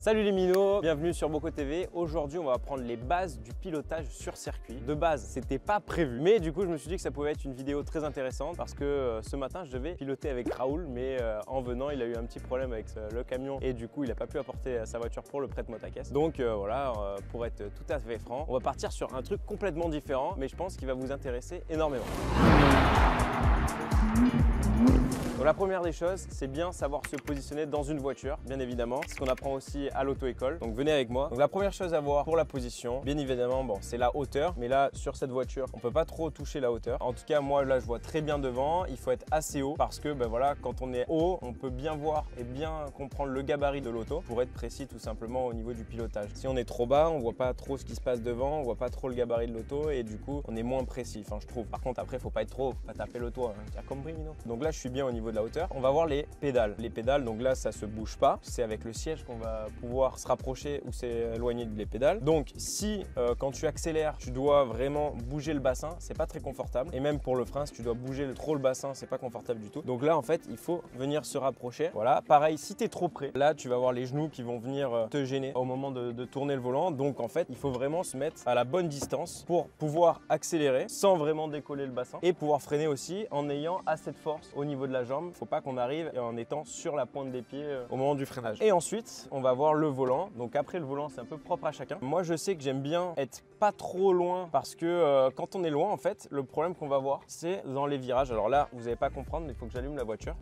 Salut les minots, bienvenue sur Boko TV. Aujourd'hui, on va apprendre les bases du pilotage sur circuit. De base, c'était pas prévu, mais du coup, je me suis dit que ça pouvait être une vidéo très intéressante parce que ce matin, je devais piloter avec Raoul, mais en venant, il a eu un petit problème avec le camion et du coup, il n'a pas pu apporter sa voiture pour le prête-mot à caisse. Donc voilà, pour être tout à fait franc, on va partir sur un truc complètement différent, mais je pense qu'il va vous intéresser énormément. Donc la première des choses, c'est bien savoir se positionner dans une voiture, bien évidemment. C'est ce qu'on apprend aussi à l'auto-école. Donc venez avec moi. Donc la première chose à voir pour la position, bien évidemment, bon, c'est la hauteur. Mais là, sur cette voiture, on peut pas trop toucher la hauteur. En tout cas, moi, là, je vois très bien devant. Il faut être assez haut parce que, ben voilà, quand on est haut, on peut bien voir et bien comprendre le gabarit de l'auto pour être précis tout simplement au niveau du pilotage. Si on est trop bas, on voit pas trop ce qui se passe devant, on voit pas trop le gabarit de l'auto et du coup, on est moins précis. Enfin, je trouve. Par contre, après, faut pas être trop haut, faut pas taper le toit. Hein. T'as compris, Mino? Donc là, je suis bien au niveau de la hauteur. On va voir les pédales. Les pédales, donc là, ça se bouge pas. C'est avec le siège qu'on va pouvoir se rapprocher ou s'éloigner des pédales. Donc, si quand tu accélères, tu dois vraiment bouger le bassin, c'est pas très confortable. Et même pour le frein, si tu dois bouger trop le bassin, c'est pas confortable du tout. Donc là, en fait, il faut venir se rapprocher. Voilà. Pareil, si tu es trop près, là, tu vas avoir les genoux qui vont venir te gêner au moment de tourner le volant. Donc, en fait, il faut vraiment se mettre à la bonne distance pour pouvoir accélérer sans vraiment décoller le bassin et pouvoir freiner aussi en ayant assez de force au niveau de la jambe. Faut pas qu'on arrive en étant sur la pointe des pieds au moment du freinage. Et ensuite, on va voir le volant. Donc après, le volant, c'est un peu propre à chacun. Moi, je sais que j'aime bien être pas trop loin parce que quand on est loin, en fait, le problème qu'on va voir, c'est dans les virages. Alors là, vous n'allez pas comprendre, mais il faut que j'allume la voiture.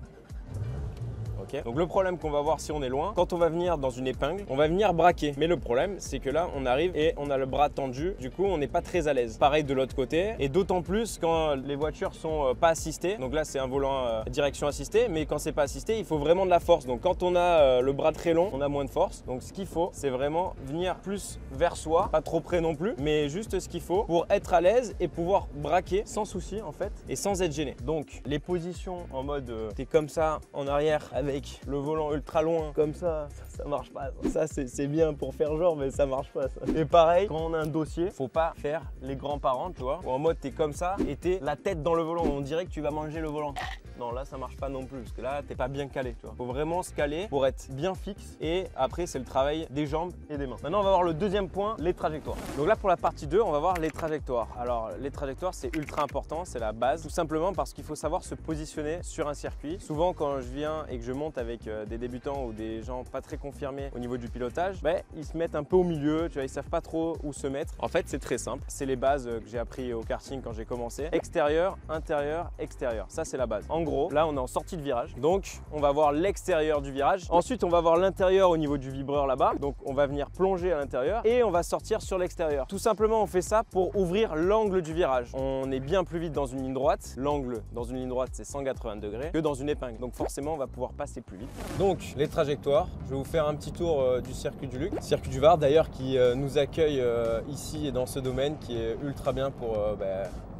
Okay. Donc le problème qu'on va voir si on est loin, quand on va venir dans une épingle, on va venir braquer. Mais le problème, c'est que là, on arrive et on a le bras tendu. Du coup, on n'est pas très à l'aise. Pareil de l'autre côté. Et d'autant plus quand les voitures sont pas assistées. Donc là, c'est un volant direction assistée. Mais quand c'est pas assisté, il faut vraiment de la force. Donc quand on a le bras très long, on a moins de force. Donc ce qu'il faut, c'est vraiment venir plus vers soi. Pas trop près non plus, mais juste ce qu'il faut pour être à l'aise et pouvoir braquer sans souci en fait et sans être gêné. Donc les positions en mode t'es comme ça en arrière avec le volant ultra loin comme ça marche pas. Ça c'est bien pour faire genre, mais ça marche pas ça. Et pareil, quand on a un dossier, faut pas faire les grands-parents, tu vois, ou en mode t'es comme ça et t'es la tête dans le volant, on dirait que tu vas manger le volant. Non, là ça marche pas non plus parce que là t'es pas bien calé, tu vois. Faut vraiment se caler pour être bien fixe et après c'est le travail des jambes et des mains. Maintenant on va voir le deuxième point, les trajectoires. Donc là pour la partie 2, on va voir les trajectoires. Alors les trajectoires c'est ultra important, c'est la base, tout simplement parce qu'il faut savoir se positionner sur un circuit. Souvent quand je viens et que je monte avec des débutants ou des gens pas très confirmés au niveau du pilotage, ben, ils se mettent un peu au milieu, tu vois, ils savent pas trop où se mettre. En fait c'est très simple, c'est les bases que j'ai appris au karting quand j'ai commencé. Extérieur, intérieur, extérieur, ça c'est la base. En gros, là on est en sortie de virage, donc on va voir l'extérieur du virage. Ensuite on va voir l'intérieur au niveau du vibreur là-bas, donc on va venir plonger à l'intérieur et on va sortir sur l'extérieur. Tout simplement on fait ça pour ouvrir l'angle du virage. On est bien plus vite dans une ligne droite, l'angle dans une ligne droite c'est 180 degrés que dans une épingle, donc forcément on va pouvoir passer plus vite. Donc les trajectoires, je vais vous faire un petit tour du circuit du Luc, circuit du Var d'ailleurs qui nous accueille ici et dans ce domaine qui est ultra bien pour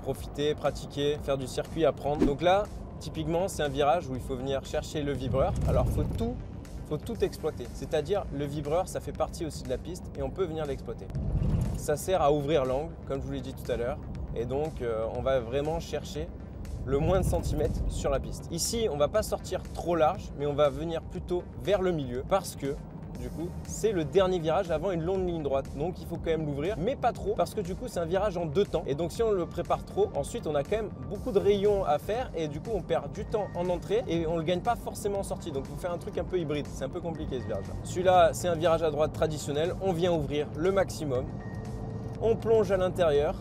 profiter, pratiquer, faire du circuit, apprendre. Donc là typiquement, c'est un virage où il faut venir chercher le vibreur. Alors, faut tout exploiter. C'est-à-dire, le vibreur, ça fait partie aussi de la piste et on peut venir l'exploiter. Ça sert à ouvrir l'angle, comme je vous l'ai dit tout à l'heure. Et donc, on va vraiment chercher le moins de centimètres sur la piste. Ici, on ne va pas sortir trop large, mais on va venir plutôt vers le milieu parce que du coup, c'est le dernier virage avant une longue ligne droite. Donc, il faut quand même l'ouvrir, mais pas trop parce que du coup, c'est un virage en deux temps. Et donc, si on le prépare trop, ensuite, on a quand même beaucoup de rayons à faire et du coup, on perd du temps en entrée et on ne le gagne pas forcément en sortie. Donc, il faut faire un truc un peu hybride. C'est un peu compliqué ce virage-là. Celui-là, c'est un virage à droite traditionnel. On vient ouvrir le maximum. On plonge à l'intérieur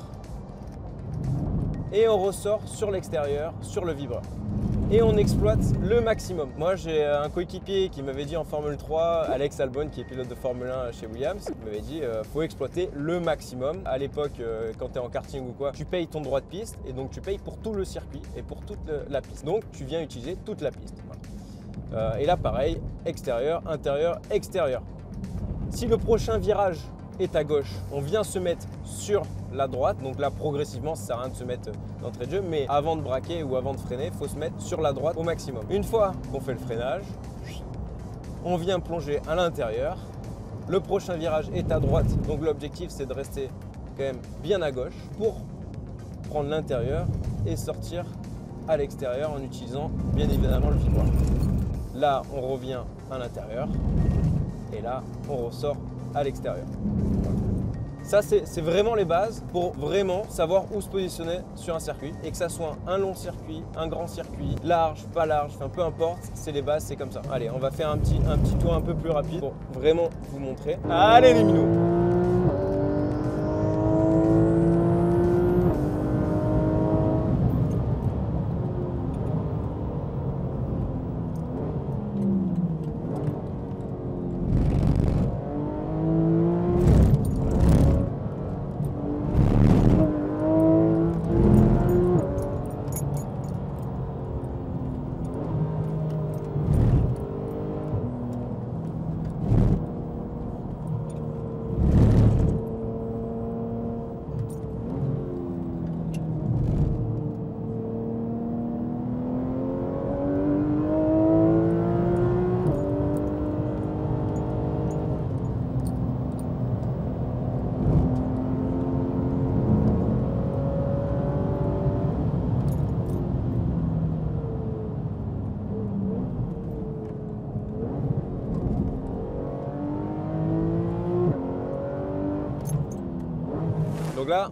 et on ressort sur l'extérieur, sur le vibreur. Et on exploite le maximum. Moi, j'ai un coéquipier qui m'avait dit en Formule 3, Alex Albon, qui est pilote de Formule 1 chez Williams, il m'avait dit faut exploiter le maximum. À l'époque, quand tu es en karting ou quoi, tu payes ton droit de piste et donc tu payes pour tout le circuit et pour toute la piste. Donc, tu viens utiliser toute la piste. Voilà. Et là, pareil, extérieur, intérieur, extérieur. Si le prochain virage est à gauche, on vient se mettre sur la droite, donc là progressivement ça sert à rien de se mettre d'entrée de jeu, mais avant de braquer ou avant de freiner, il faut se mettre sur la droite au maximum. Une fois qu'on fait le freinage, on vient plonger à l'intérieur, le prochain virage est à droite, donc l'objectif c'est de rester quand même bien à gauche pour prendre l'intérieur et sortir à l'extérieur en utilisant bien évidemment le vibreur. Là on revient à l'intérieur et Et là, on ressort à l'extérieur. Ça, c'est vraiment les bases pour vraiment savoir où se positionner sur un circuit et que ça soit un long circuit, un grand circuit, large, pas large, enfin peu importe, c'est les bases, c'est comme ça. Allez, on va faire un petit tour un peu plus rapide pour vraiment vous montrer. Allez les minous! Donc là,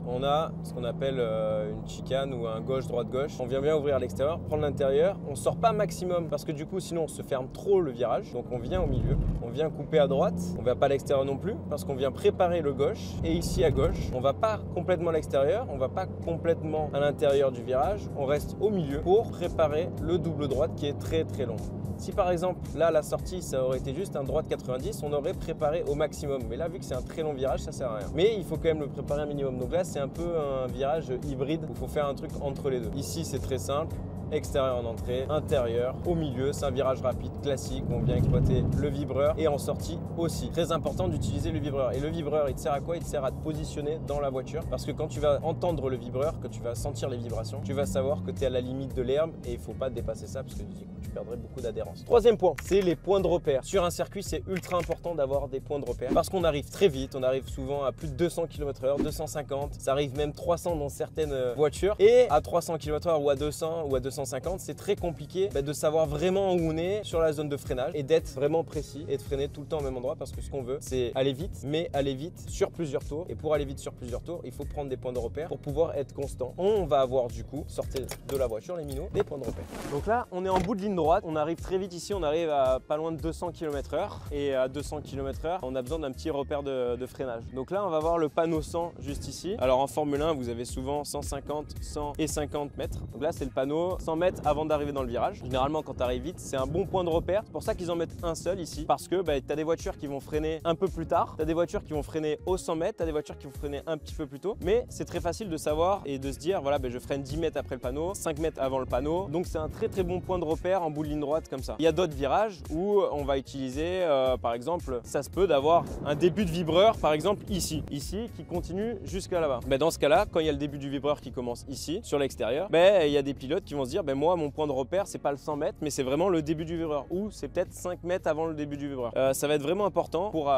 on a ce qu'on appelle une chicane ou un gauche-droite-gauche. On vient bien ouvrir à l'extérieur, prendre l'intérieur. On ne sort pas maximum parce que du coup, sinon, on se ferme trop le virage. Donc, on vient au milieu, on vient couper à droite. On ne va pas à l'extérieur non plus parce qu'on vient préparer le gauche. Et ici, à gauche, on ne va pas complètement à l'extérieur, on ne va pas complètement à l'intérieur du virage. On reste au milieu pour préparer le double droite qui est très, très long. Si par exemple, là, à la sortie, ça aurait été juste un droite 90, on aurait préparé au maximum. Mais là, vu que c'est un très long virage, ça sert à rien. Mais il faut quand même le préparer un minimum. Donc là, c'est un peu un virage hybride où il faut faire un truc entre les deux. Ici, c'est très simple. Extérieur en entrée, intérieur, au milieu, c'est un virage rapide classique, on vient exploiter le vibreur et en sortie aussi. Très important d'utiliser le vibreur. Et le vibreur, il te sert à quoi? Il te sert à te positionner dans la voiture parce que quand tu vas entendre le vibreur, que tu vas sentir les vibrations, tu vas savoir que tu es à la limite de l'herbe et il ne faut pas dépasser ça parce que du coup, tu perdrais beaucoup d'adhérence. Troisième point, c'est les points de repère. Sur un circuit, c'est ultra important d'avoir des points de repère parce qu'on arrive très vite, on arrive souvent à plus de 200 km/h, 250, ça arrive même 300 dans certaines voitures et à 300 km/h ou à 200 ou à 250, c'est très compliqué de savoir vraiment où on est sur la zone de freinage et d'être vraiment précis et de freiner tout le temps au même endroit parce que ce qu'on veut, c'est aller vite, mais aller vite sur plusieurs tours. Et pour aller vite sur plusieurs tours, il faut prendre des points de repère pour pouvoir être constant. On va avoir du coup, sortez de la voiture les minots, des points de repère. Donc là, on est en bout de ligne droite, on arrive très vite ici, on arrive à pas loin de 200 km/h et à 200 km/h, on a besoin d'un petit repère de freinage. Donc là, on va voir le panneau 100 juste ici. Alors en Formule 1, vous avez souvent 150, 100 et 50 mètres. Donc là, c'est le panneau 100 mètres avant d'arriver dans le virage. Généralement, quand tu arrives vite, c'est un bon point de repère. C'est pour ça qu'ils en mettent un seul ici parce que tu as des voitures qui vont freiner un peu plus tard, tu as des voitures qui vont freiner au 100 mètres, tu as des voitures qui vont freiner un petit peu plus tôt. Mais c'est très facile de savoir et de se dire, voilà, je freine 10 mètres après le panneau, 5 mètres avant le panneau. Donc c'est un très très bon point de repère en bout de ligne droite comme ça. Il y a d'autres virages où on va utiliser, par exemple, ça se peut d'avoir un début de vibreur, par exemple ici qui continue jusqu'à là-bas. Dans ce cas-là, quand il y a le début du vibreur qui commence ici, sur l'extérieur, il y a des pilotes qui vont se dire, moi, mon point de repère, c'est pas le 100 mètres, mais c'est vraiment le début du vibreur ou c'est peut-être 5 mètres avant le début du vibreur. Ça va être vraiment important pour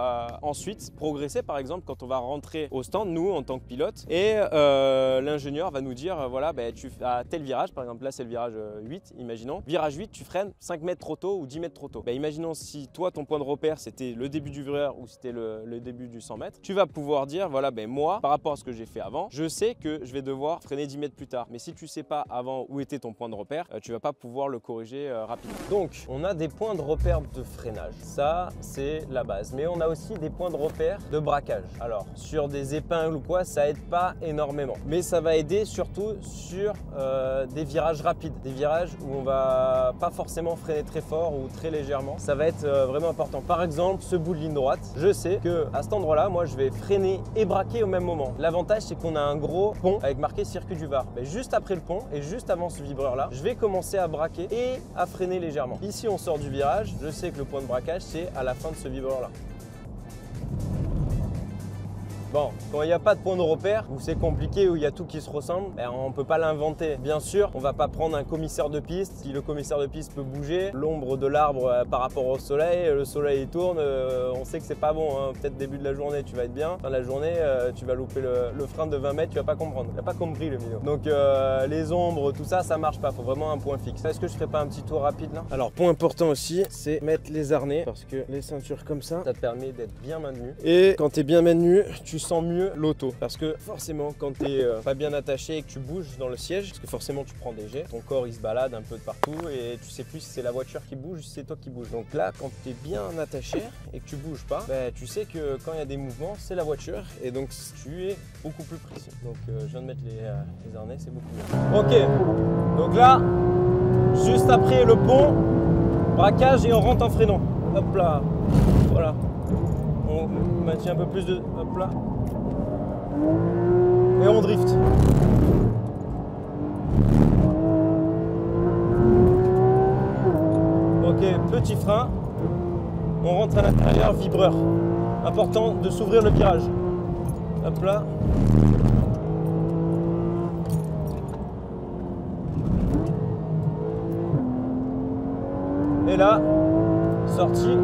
ensuite progresser, par exemple, quand on va rentrer au stand, nous, en tant que pilote, et l'ingénieur va nous dire, voilà, tu as tel virage, par exemple, là, c'est le virage 8, imaginons. Virage 8, tu freines 5 mètres trop tôt ou 10 mètres trop tôt. Imaginons si toi, ton point de repère, c'était le début du vibreur ou c'était le début du 100 mètres, tu vas pouvoir dire, voilà, moi, par rapport à ce que j'ai fait avant, je sais que je vais devoir freiner 10 mètres plus tard. Mais si tu sais pas avant où était ton point de repère, tu vas pas pouvoir le corriger rapidement. Donc, on a des points de repère de freinage. Ça, c'est la base. Mais on a aussi des points de repère de braquage. Alors, sur des épingles ou quoi, ça aide pas énormément. Mais ça va aider surtout sur des virages rapides. Des virages où on va pas forcément freiner très fort ou très légèrement. Ça va être vraiment important. Par exemple, ce bout de ligne droite, je sais que à cet endroit-là, moi, je vais freiner et braquer au même moment. L'avantage, c'est qu'on a un gros pont avec marqué circuit du Var. Juste après le pont et juste avant ce vibreur-là, je vais commencer à braquer et à freiner légèrement. Ici, on sort du virage. Je sais que le point de braquage, c'est à la fin de ce vibreur-là. Bon, quand il n'y a pas de point de repère, où c'est compliqué, où il y a tout qui se ressemble, ben, on ne peut pas l'inventer. Bien sûr, on ne va pas prendre un commissaire de piste. Si le commissaire de piste peut bouger, l'ombre de l'arbre par rapport au soleil, le soleil tourne, on sait que c'est pas bon. Hein. Peut-être début de la journée, tu vas être bien. Fin de la journée, tu vas louper le frein de 20 mètres, tu vas pas comprendre. Tu n'as pas compris le milieu. Donc les ombres, tout ça, ça marche pas. Il faut vraiment un point fixe. Est-ce que je ferais pas un petit tour rapide là? Alors, point important aussi, c'est mettre les harnais parce que les ceintures comme ça te permet d'être bien maintenu. Et quand tu es bien maintenu, tu sens mieux l'auto. Parce que forcément, quand tu n'es pas bien attaché et que tu bouges dans le siège, parce que forcément tu prends des jets, ton corps il se balade un peu de partout et tu sais plus si c'est la voiture qui bouge ou si c'est toi qui bouge. Donc là, quand tu es bien attaché et que tu bouges pas, ben, tu sais que quand il y a des mouvements, c'est la voiture et donc tu es beaucoup plus précis. Donc je viens de mettre les harnais, c'est beaucoup mieux. Ok, donc là, juste après le pont, braquage et on rentre en freinant. Hop là, voilà. On maintient un peu plus de... Hop là. Et on drift. Ok, petit frein. On rentre à l'intérieur, vibreur. Important de s'ouvrir le virage. Hop là. Et là, sortie.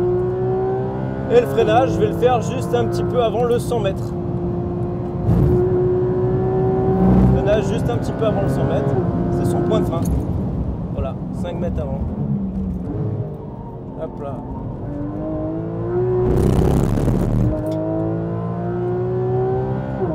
Et le freinage, je vais le faire juste un petit peu avant le 100 mètres. Freinage juste un petit peu avant le 100 mètres. C'est son point de frein. Voilà, 5 mètres avant. Hop là.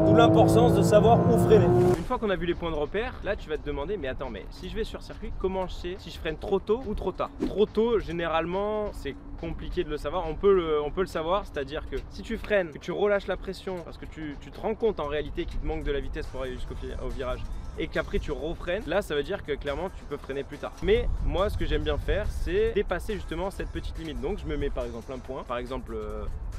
D'où l'importance de savoir où freiner. Une fois qu'on a vu les points de repère, là tu vas te demander, mais attends, mais si je vais sur circuit, comment je sais si je freine trop tôt ou trop tard? Trop tôt, généralement, c'est compliqué de le savoir. On peut le savoir, c'est-à-dire que si tu freines, que tu relâches la pression, parce que tu te rends compte en réalité qu'il te manque de la vitesse pour aller jusqu'au virage, et qu'après tu refreines, là ça veut dire que clairement tu peux freiner plus tard. Mais moi ce que j'aime bien faire, c'est dépasser justement cette petite limite. Donc je me mets par exemple un point, par exemple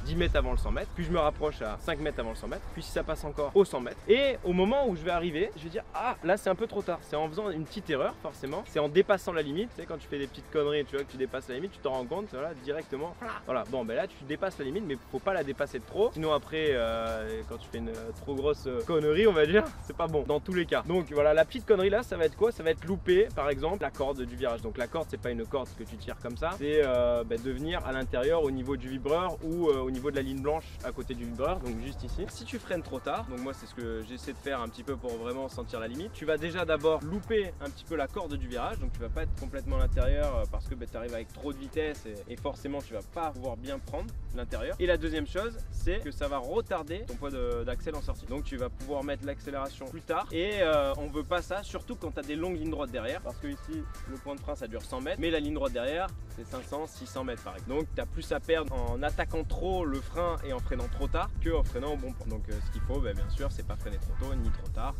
10 mètres avant le 100 mètres, puis je me rapproche à 5 mètres avant le 100 mètres, puis si ça passe encore au 100 mètres, et au moment où je vais arriver, je vais dire ah là c'est un peu trop tard. C'est en faisant une petite erreur forcément, c'est en dépassant la limite. Tu sais, quand tu fais des petites conneries, tu vois que tu dépasses la limite, tu t'en rends compte, voilà, directement. Voilà, bon ben là tu dépasses la limite, mais faut pas la dépasser de trop, sinon après quand tu fais une trop grosse connerie, on va dire, c'est pas bon dans tous les cas. Donc voilà, la petite connerie là, ça va être quoi? Ça va être louper par exemple la corde du virage. Donc la corde, c'est pas une corde que tu tires comme ça, c'est de venir à l'intérieur au niveau du vibreur ou au niveau de la ligne blanche à côté du vibreur, donc juste ici. Si tu freines trop tard, donc moi c'est ce que j'essaie de faire un petit peu pour vraiment sentir la limite, tu vas déjà d'abord louper un petit peu la corde du virage, donc tu vas pas être complètement à l'intérieur parce que tu arrives avec trop de vitesse et forcément tu vas pas pouvoir bien prendre l'intérieur. Et la deuxième chose, c'est que ça va retarder ton poids d'axel en sortie, donc tu vas pouvoir mettre l'accélération plus tard et on veut pas ça, surtout quand tu as des longues lignes droites derrière, parce que ici le point de frein ça dure 100 mètres, mais la ligne droite derrière c'est 500, 600 mètres par exemple. Donc tu as plus à perdre en attaquant trop le frein et en freinant trop tard que en freinant au bon point. Donc ce qu'il faut, bien sûr, c'est pas freiner trop tôt ni trop tard,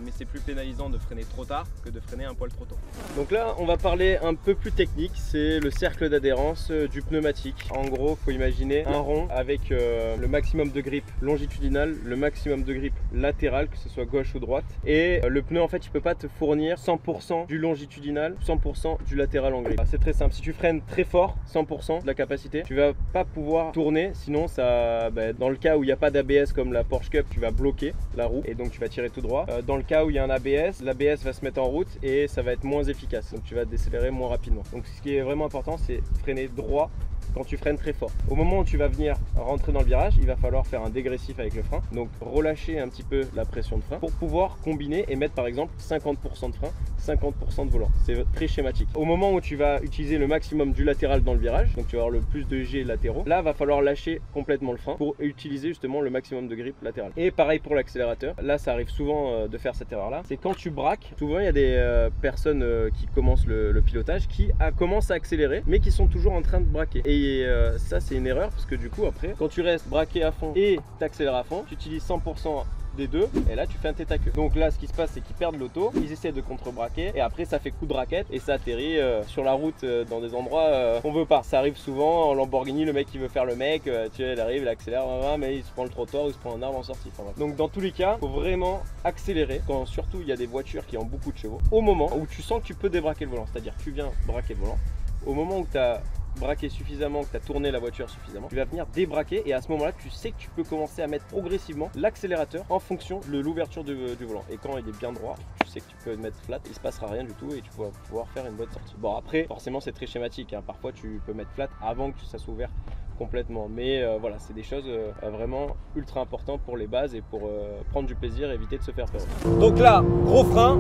mais c'est plus pénalisant de freiner trop tard que de freiner un poil trop tôt. Donc là on va parler un peu plus technique, c'est le cercle d'adhérence du pneumatique. En gros, faut imaginer un rond avec le maximum de grip longitudinal, le maximum de grip latéral, que ce soit gauche ou droite, et le pneu en fait il peut pas te fournir 100% du longitudinal, 100% du latéral en grip. C'est très simple, si tu freines très fort, 100% de la capacité, tu vas pas pouvoir tourner, sinon ça, dans le cas où il n'y a pas d'ABS comme la Porsche Cup, tu vas bloquer la roue et donc tu vas tirer tout droit. Dans le cas où il y a un ABS, l'ABS va se mettre en route et ça va être moins efficace, donc tu vas décélérer moins rapidement. Donc ce qui est vraiment important, c'est freiner droit quand tu freines très fort. Au moment où tu vas venir rentrer dans le virage, il va falloir faire un dégressif avec le frein, donc relâcher un petit peu la pression de frein pour pouvoir combiner et mettre par exemple 50% de frein, 50% de volant. C'est très schématique. Au moment où tu vas utiliser le maximum du latéral dans le virage, donc tu vas avoir le plus de G latéraux, là va falloir lâcher complètement le frein pour utiliser justement le maximum de grip latéral. Et pareil pour l'accélérateur, là ça arrive souvent de faire cette erreur là, c'est quand tu braques, souvent il y a des personnes qui commencent le pilotage qui commencent à accélérer mais qui sont toujours en train de braquer. Et ça c'est une erreur parce que du coup après quand tu restes braqué à fond et t'accélères à fond, tu utilises 100% des deux et là tu fais un tête à queue. Donc là ce qui se passe c'est qu'ils perdent l'auto, ils essaient de contre-braquer et après ça fait coup de raquette et ça atterrit sur la route dans des endroits qu'on veut pas. Ça arrive souvent en Lamborghini, le mec qui veut faire le mec, tu vois, il arrive, il accélère mais il se prend le trottoir ou il se prend un arbre en sortie. Enfin, donc dans tous les cas, faut vraiment accélérer quand surtout il y a des voitures qui ont beaucoup de chevaux au moment où tu sens que tu peux débraquer le volant, c'est-à-dire tu viens braquer le volant au moment où tu as braqué suffisamment, que tu as tourné la voiture suffisamment, tu vas venir débraquer et à ce moment-là, tu sais que tu peux commencer à mettre progressivement l'accélérateur en fonction de l'ouverture du volant. Et quand il est bien droit, tu sais que tu peux le mettre flat, il se passera rien du tout et tu vas pouvoir faire une bonne sortie. Bon après, forcément c'est très schématique, hein. Parfois tu peux mettre flat avant que ça soit ouvert complètement, mais voilà, c'est des choses vraiment ultra importantes pour les bases et pour prendre du plaisir et éviter de se faire peur. Donc là, gros frein,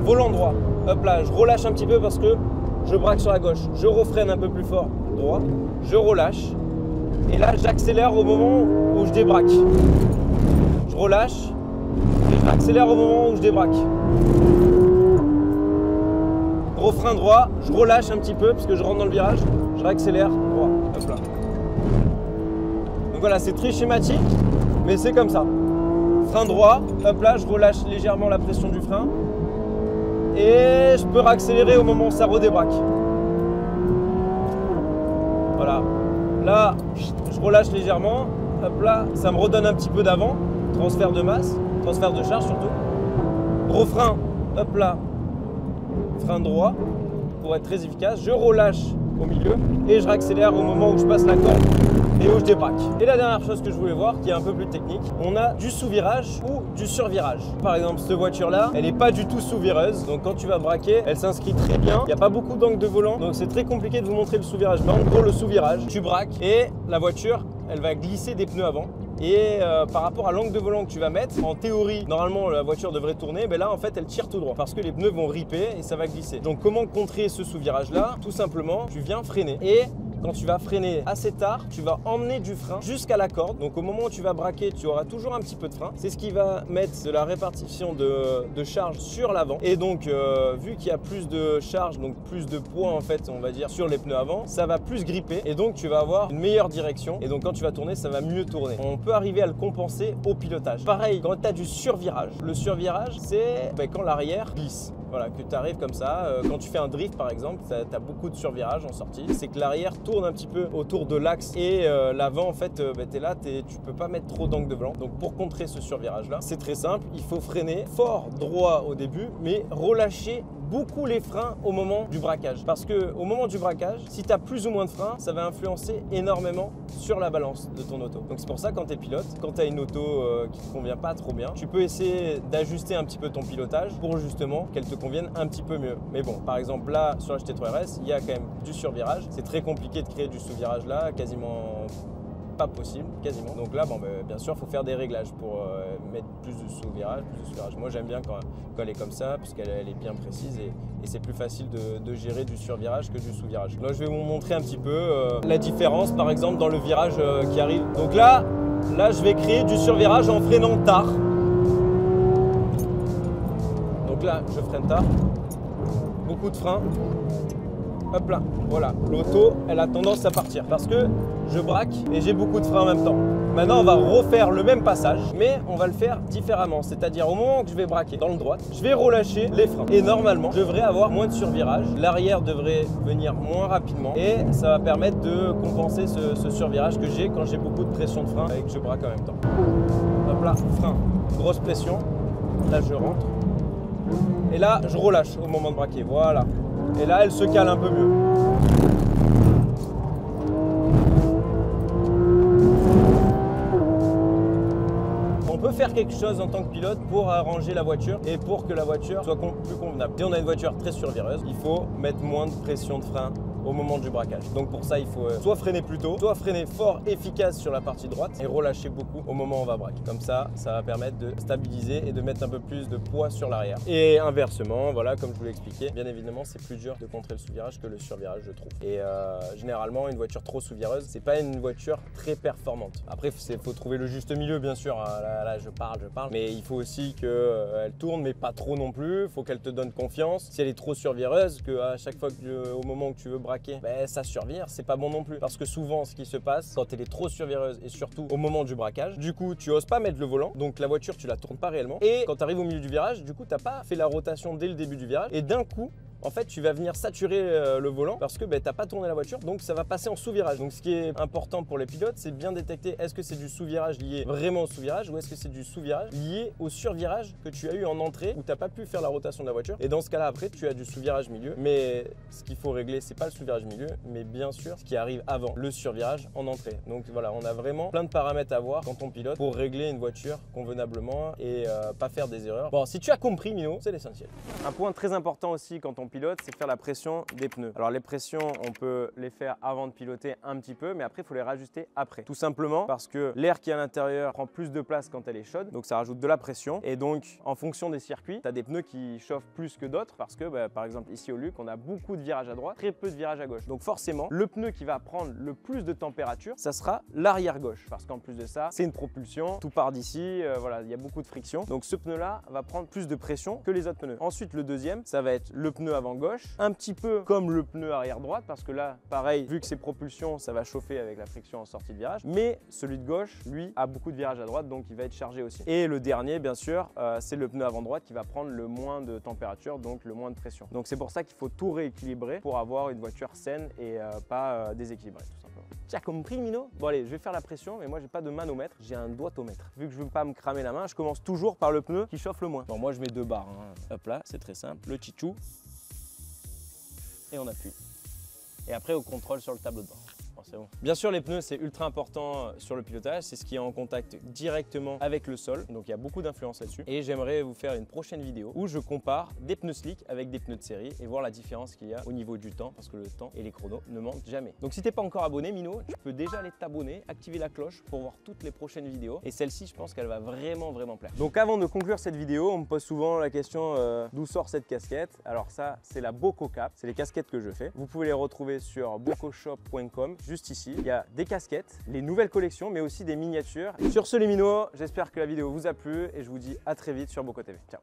volant droit, hop là, je relâche un petit peu parce que je braque sur la gauche, je refreine un peu plus fort droit, je relâche et là j'accélère au moment où je débraque, je relâche et j'accélère au moment où je débraque. Gros frein droit, je relâche un petit peu parce que je rentre dans le virage, je réaccélère droit, hop là. Donc voilà, c'est très schématique, mais c'est comme ça. Frein droit, hop là, je relâche légèrement la pression du frein et je peux réaccélérer au moment où ça redébraque. Voilà, là, je relâche légèrement, hop là, ça me redonne un petit peu d'avant, transfert de masse, transfert de charge surtout. Gros frein, hop là, frein droit pour être très efficace, je relâche au milieu et je réaccélère au moment où je passe la corde et où je débraque. Et la dernière chose que je voulais voir, qui est un peu plus technique, on a du sous-virage ou du sur-virage. Par exemple, cette voiture-là, elle n'est pas du tout sous-vireuse, donc quand tu vas braquer, elle s'inscrit très bien. Il n'y a pas beaucoup d'angle de volant, donc c'est très compliqué de vous montrer le sous-virage. Mais en gros, le sous-virage, tu braques et la voiture, elle va glisser des pneus avant. Et par rapport à l'angle de volant que tu vas mettre, en théorie, normalement la voiture devrait tourner, mais là en fait elle tire tout droit parce que les pneus vont ripper et ça va glisser. Donc comment contrer ce sous-virage là? Tout simplement, tu viens freiner et quand tu vas freiner assez tard, tu vas emmener du frein jusqu'à la corde. Donc au moment où tu vas braquer, tu auras toujours un petit peu de frein. C'est ce qui va mettre de la répartition de charge sur l'avant. Et donc vu qu'il y a plus de charge, donc plus de poids en fait, on va dire, sur les pneus avant, ça va plus gripper et donc tu vas avoir une meilleure direction. Et donc quand tu vas tourner, ça va mieux tourner. On peut arriver à le compenser au pilotage. Pareil, quand tu as du survirage. Le survirage, c'est quand l'arrière glisse. Voilà, que tu arrives comme ça, quand tu fais un drift par exemple, tu as beaucoup de survirage en sortie, c'est que l'arrière tourne un petit peu autour de l'axe et l'avant en fait, tu es là, tu peux pas mettre trop d'angle de volant. Donc pour contrer ce survirage là, c'est très simple, il faut freiner fort droit au début, mais relâcher beaucoup les freins au moment du braquage. Parce que au moment du braquage, si tu as plus ou moins de freins, ça va influencer énormément sur la balance de ton auto. Donc c'est pour ça quand tu es pilote, quand tu as une auto qui te convient pas trop bien, tu peux essayer d'ajuster un petit peu ton pilotage pour justement qu'elle te convienne un petit peu mieux. Mais bon, par exemple là sur la GT3 RS, il y a quand même du survirage. C'est très compliqué de créer du sous-virage là, quasiment pas possible, quasiment. Donc là, bien sûr, il faut faire des réglages pour mettre plus de sous-virage, plus de sous-virage. Moi, j'aime bien quand elle est comme ça, puisqu'elle est bien précise et c'est plus facile de gérer du survirage que du sous-virage. Là, je vais vous montrer un petit peu la différence, par exemple, dans le virage qui arrive. Donc là, je vais créer du survirage en freinant tard. Donc là, je freine tard. Beaucoup de frein. Hop là, voilà, l'auto, elle a tendance à partir parce que je braque et j'ai beaucoup de frein en même temps. Maintenant, on va refaire le même passage, mais on va le faire différemment. C'est-à-dire, au moment que je vais braquer dans le droit, je vais relâcher les freins. Et normalement, je devrais avoir moins de survirage. L'arrière devrait venir moins rapidement et ça va permettre de compenser ce survirage que j'ai quand j'ai beaucoup de pression de frein et que je braque en même temps. Hop là, frein, grosse pression. Là, je rentre. Et là, je relâche au moment de braquer. Voilà. Et là, elle se cale un peu mieux. On peut faire quelque chose en tant que pilote pour arranger la voiture et pour que la voiture soit plus convenable. Si on a une voiture très survireuse, il faut mettre moins de pression de frein au moment du braquage. Donc pour ça, il faut soit freiner plus tôt, soit freiner fort, efficace sur la partie droite et relâcher beaucoup au moment où on va braquer. Comme ça va permettre de stabiliser et de mettre un peu plus de poids sur l'arrière. Et inversement, voilà, comme je vous l'ai expliqué, bien évidemment, c'est plus dur de contrer le sous-virage que le survirage, je trouve. Et généralement, une voiture trop sous-vireuse, c'est pas une voiture très performante. Après, il faut trouver le juste milieu, bien sûr. Là, je parle, mais il faut aussi qu'elle tourne, mais pas trop non plus. Il faut qu'elle te donne confiance. Si elle est trop survireuse, qu'à chaque fois au moment où tu veux braquer, ça survire, c'est pas bon non plus. Parce que souvent, ce qui se passe quand elle est trop survireuse et surtout au moment du braquage, du coup, tu oses pas mettre le volant, donc la voiture, tu la tournes pas réellement. Et quand tu arrives au milieu du virage, du coup, t'as pas fait la rotation dès le début du virage et d'un coup, en fait tu vas venir saturer le volant parce que tu n'as pas tourné la voiture, donc ça va passer en sous-virage. Donc ce qui est important pour les pilotes, c'est bien détecter est-ce que c'est du sous-virage lié vraiment au sous-virage ou est-ce que c'est du sous-virage lié au sur-virage que tu as eu en entrée où tu n'as pas pu faire la rotation de la voiture. Et dans ce cas-là, après, tu as du sous-virage milieu. Mais ce qu'il faut régler, c'est pas le sous-virage milieu, mais bien sûr ce qui arrive avant, le sur-virage en entrée. Donc voilà, on a vraiment plein de paramètres à voir quand on pilote pour régler une voiture convenablement et pas faire des erreurs. Bon, si tu as compris, Mino, c'est l'essentiel. Un point très important aussi quand on pilote, c'est faire la pression des pneus. Alors les pressions, on peut les faire avant de piloter un petit peu, mais après, il faut les rajuster après. Tout simplement parce que l'air qui est à l'intérieur prend plus de place quand elle est chaude, donc ça rajoute de la pression. Et donc, en fonction des circuits, tu as des pneus qui chauffent plus que d'autres parce que, par exemple, ici au Luc, on a beaucoup de virages à droite, très peu de virages à gauche. Donc forcément, le pneu qui va prendre le plus de température, ça sera l'arrière gauche. Parce qu'en plus de ça, c'est une propulsion, tout part d'ici, voilà, il y a beaucoup de friction. Donc ce pneu-là va prendre plus de pression que les autres pneus. Ensuite, le deuxième, ça va être le pneu avant gauche, un petit peu comme le pneu arrière droite, parce que là, pareil, vu que c'est propulsion, ça va chauffer avec la friction en sortie de virage. Mais celui de gauche, lui, a beaucoup de virages à droite, donc il va être chargé aussi. Et le dernier, bien sûr, c'est le pneu avant droite qui va prendre le moins de température, donc le moins de pression. Donc c'est pour ça qu'il faut tout rééquilibrer pour avoir une voiture saine et pas déséquilibrée, tout simplement. Tu as compris, Mino? Bon allez, je vais faire la pression, mais moi j'ai pas de manomètre, j'ai un doigtomètre. Vu que je veux pas me cramer la main, je commence toujours par le pneu qui chauffe le moins. Bon, moi je mets 2 barres, hein. Hop là, c'est très simple, le tchitchou, et on appuie. Et après on contrôle sur le tableau de bord. Bon. Bien sûr, les pneus, c'est ultra important sur le pilotage. C'est ce qui est en contact directement avec le sol. Donc, il y a beaucoup d'influence là-dessus. Et j'aimerais vous faire une prochaine vidéo où je compare des pneus slick avec des pneus de série et voir la différence qu'il y a au niveau du temps parce que le temps et les chronos ne mentent jamais. Donc, si tu n'es pas encore abonné, Mino, tu peux déjà aller t'abonner, activer la cloche pour voir toutes les prochaines vidéos. Et celle-ci, je pense qu'elle va vraiment plaire. Donc, avant de conclure cette vidéo, on me pose souvent la question d'où sort cette casquette. Alors ça, c'est la Boco Cap. C'est les casquettes que je fais. Vous pouvez les retrouver sur bocoshop.com. Juste ici, il y a des casquettes, les nouvelles collections, mais aussi des miniatures. Sur ce les minos, j'espère que la vidéo vous a plu et je vous dis à très vite sur Boco TV. Ciao.